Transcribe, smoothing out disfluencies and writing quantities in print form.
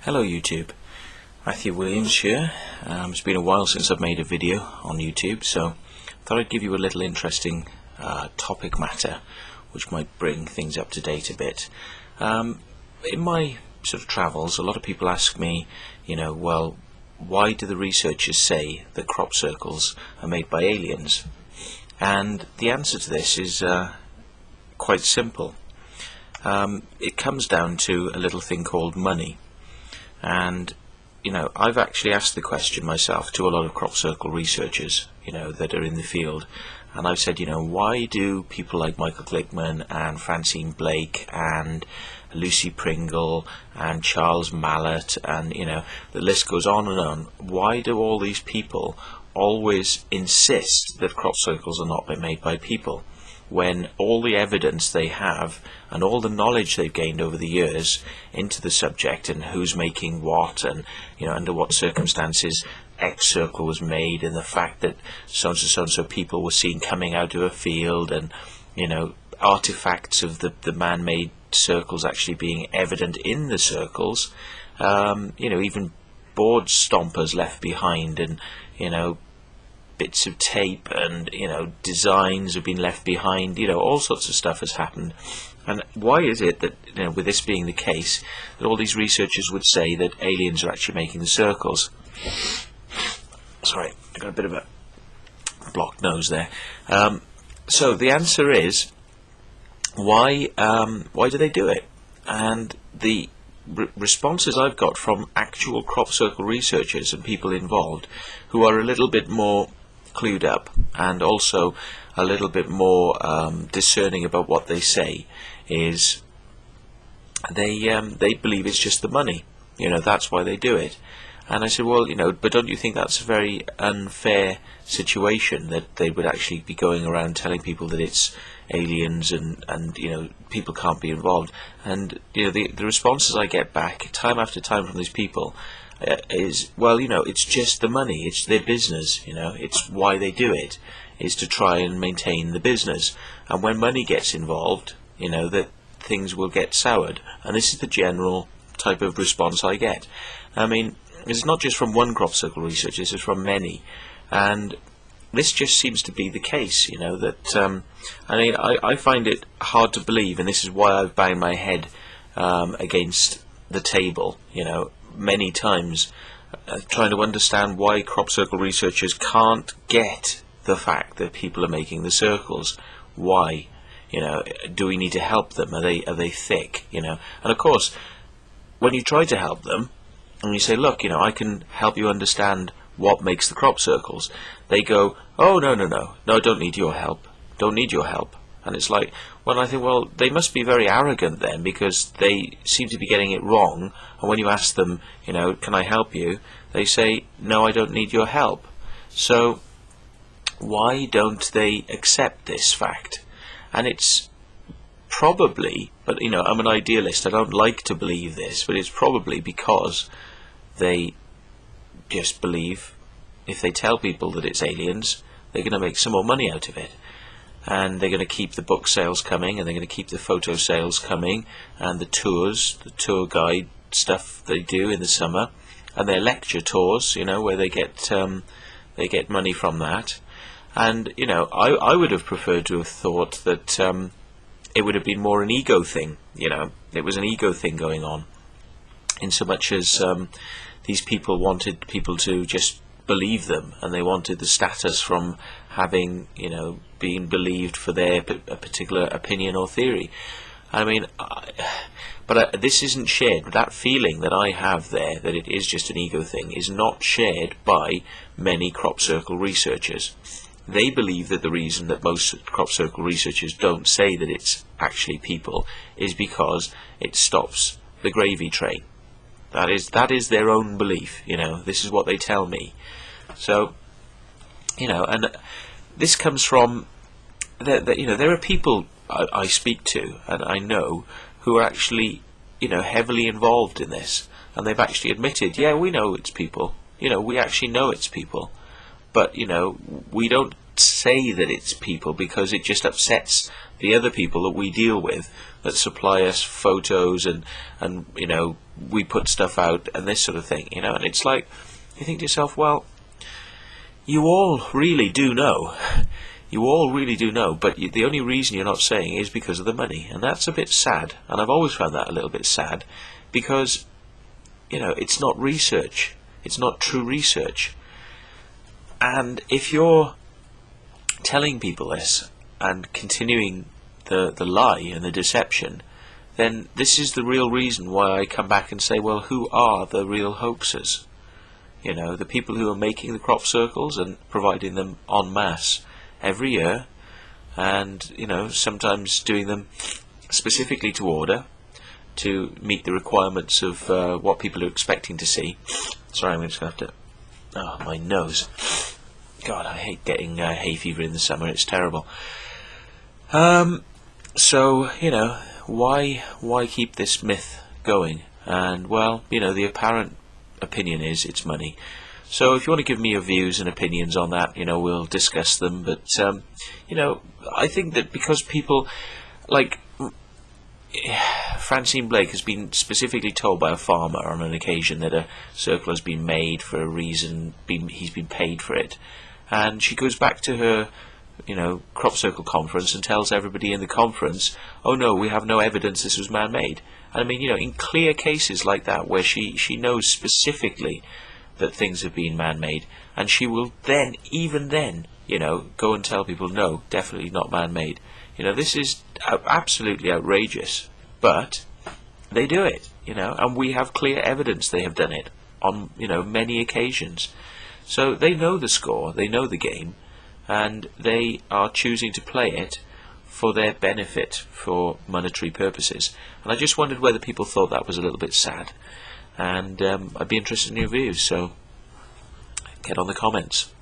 Hello YouTube, Matthew Williams here. It's been a while since I've made a video on YouTube, so I thought I'd give you a little interesting topic matter which might bring things up to date a bit. In my sort of travels, a lot of people ask me, well, why do the researchers say that crop circles are made by aliens? And the answer to this is quite simple. It comes down to a little thing called money. And I've actually asked the question myself to a lot of crop circle researchers that are in the field, and I've said, why do people like Michael Glickman and Francine Blake and Lucy Pringle and Charles Mallett and the list goes on and on, why do all these people always insist that crop circles are not made by people, when all the evidence they have and all the knowledge they've gained over the years into the subject and who's making what and under what circumstances X circle was made, and the fact that so-and-so people were seen coming out of a field, and artifacts of the man-made circles actually being evident in the circles, even board stompers left behind, and bits of tape and designs have been left behind, all sorts of stuff has happened. And why is it that with this being the case, that all these researchers would say that aliens are actually making the circles? Sorry, I got a bit of a blocked nose there. So the answer is, why do they do it? And the responses I've got from actual crop circle researchers and people involved who are a little bit more clued up and also a little bit more discerning about what they say is they believe it's just the money. That's why they do it. And I said, well, but don't you think that's a very unfair situation, that they would actually be going around telling people that it's aliens and people can't be involved? And the responses I get back time after time from these people is, well, it's just the money, it's their business, it's why they do it, is to try and maintain the business. And when money gets involved, that things will get soured. And this is the general type of response I get. I mean, it's not just from one crop circle researcher, this is from many. And this just seems to be the case, that I find it hard to believe, and this is why I've banged my head against the table, many times, trying to understand why crop circle researchers can't get the fact that people are making the circles. Why? Do we need to help them? Are they thick? And of course, when you try to help them, and you say, look, I can help you understand what makes the crop circles, they go, oh, no, I don't need your help. And it's like, well, I think, well, they must be very arrogant then, because they seem to be getting it wrong. And when you ask them, can I help you? They say, no, I don't need your help. So why don't they accept this fact? And it's probably, but I'm an idealist, I don't like to believe this, but it's probably because they just believe if they tell people that it's aliens, they're going to make some more money out of it. And they're going to keep the book sales coming, and they're going to keep the photo sales coming, and the tours, the tour guide stuff they do in the summer, and their lecture tours, where they get money from that. And I would have preferred to have thought that it would have been more an ego thing. It was an ego thing going on, in so much as these people wanted people to just believe them, and they wanted the status from having being believed for their particular opinion or theory. I mean, but this isn't shared. That feeling that I have there, that it is just an ego thing, is not shared by many crop circle researchers. They believe that the reason that most crop circle researchers don't say that it's actually people is because it stops the gravy train. That is their own belief. This is what they tell me. So, and this comes from there are people I speak to and I know who are actually heavily involved in this, and they've actually admitted, yeah, we know it's people. We actually know it's people, but we don't say that it's people, because it just upsets the other people that we deal with, that supply us photos, and we put stuff out and this sort of thing, and it's like, you think to yourself, well, you all really do know. You all really do know, but the only reason you're not saying is because of the money, and that's a bit sad. And I've always found that a little bit sad, because it's not research, it's not true research. And if you're telling people this and continuing the lie and the deception, then this is the real reason why I come back and say, well, who are the real hoaxers? The people who are making the crop circles and providing them en masse every year, and sometimes doing them specifically to order to meet the requirements of what people are expecting to see. Sorry, I'm just going to have to... Oh, my nose. God, I hate getting hay fever in the summer. It's terrible. So, why keep this myth going? And, well, the apparent opinion is it's money. So if you want to give me your views and opinions on that, we'll discuss them. But, I think that because people, like, Francine Blake has been specifically told by a farmer on an occasion that a circle has been made for a reason, he's been paid for it. And she goes back to her, crop circle conference and tells everybody in the conference, oh no, we have no evidence this was man-made. And I mean, in clear cases like that, where she knows specifically that things have been man-made, and she will then, even then, go and tell people, no, definitely not man-made. This is absolutely outrageous, but they do it, and we have clear evidence they have done it on, many occasions. So they know the score, they know the game, and they are choosing to play it for their benefit, for monetary purposes. And I just wondered whether people thought that was a little bit sad. And I'd be interested in your views, so get on the comments.